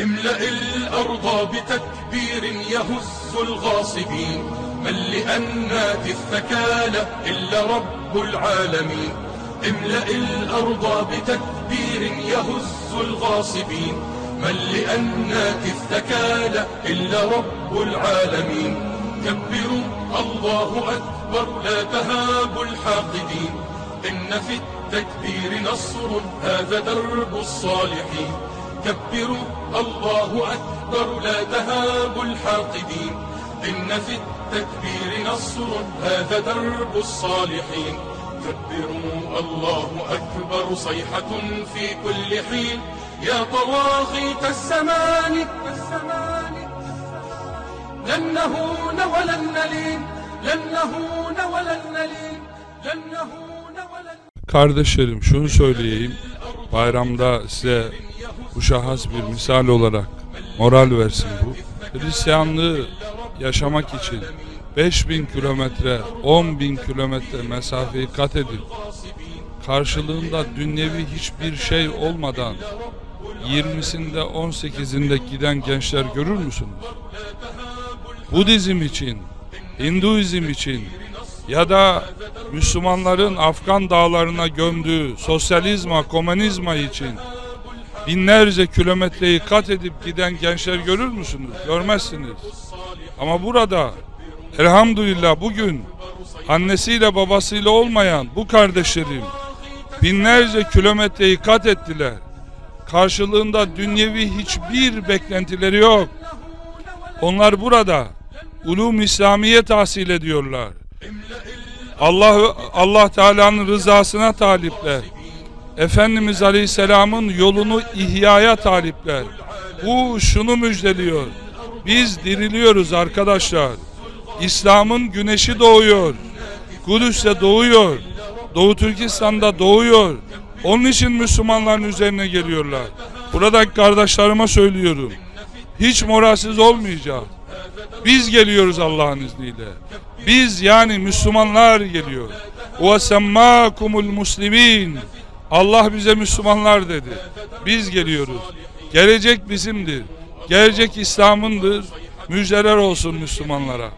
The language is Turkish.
املأ الأرض بتكبير يهز الغاصبين، من لأنات الثكالى إلا رب العالمين. املأ الأرض بتكبير يهز الغاصبين، من لأنات الثكالى إلا رب العالمين. كبروا الله أكبر لا تهابوا الحاقدين، إن في التكبير نصر هذا درب الصالحين. كبروا الله أكبر لا تهابوا الحاقدين، إن في التكبير نصر هذا درب الصالحين. كبروا الله أكبر صيحة في كل حين، يا طواغيت الزمان لن نهون ولن نلين، لن نهون ولن نلين، لن نهون ولن. Kardeşlerim, şunu söyleyeyim, bayramda size bu şahıs bir misal olarak moral versin bu. Hristiyanlığı yaşamak için 5000 kilometre, 10.000 kilometre mesafeyi kat edip karşılığında dünyevi hiçbir şey olmadan 20'sinde 18'inde giden gençler görür müsünüz? Budizm için, Hinduizm için ya da Müslümanların Afgan dağlarına gömdüğü sosyalizma, komünizma için binlerce kilometreyi kat edip giden gençler görür müsünüz? Görmezsiniz. Ama burada elhamdülillah bugün annesiyle babasıyla olmayan bu kardeşlerim binlerce kilometreyi kat ettiler. Karşılığında dünyevi hiçbir beklentileri yok. Onlar burada ulûm İslamiye tahsil ediyorlar. Allah Teala'nın rızasına talipler. Efendimiz Aleyhisselam'ın yolunu ihyaya talipler. Bu şunu müjdeliyor: biz diriliyoruz arkadaşlar. İslam'ın güneşi doğuyor. Kudüs'te doğuyor. Doğu Türkistan'da doğuyor. Onun için Müslümanların üzerine geliyorlar. Buradaki kardeşlerime söylüyorum: hiç moralsiz olmayacağız. Biz geliyoruz Allah'ın izniyle. Biz, yani Müslümanlar geliyor. وَسَمَّاكُمُ الْمُسْلِمِينَ. Allah bize Müslümanlar dedi. Biz geliyoruz. Gelecek bizimdir. Gelecek İslam'ındır. Müjdeler olsun Müslümanlara.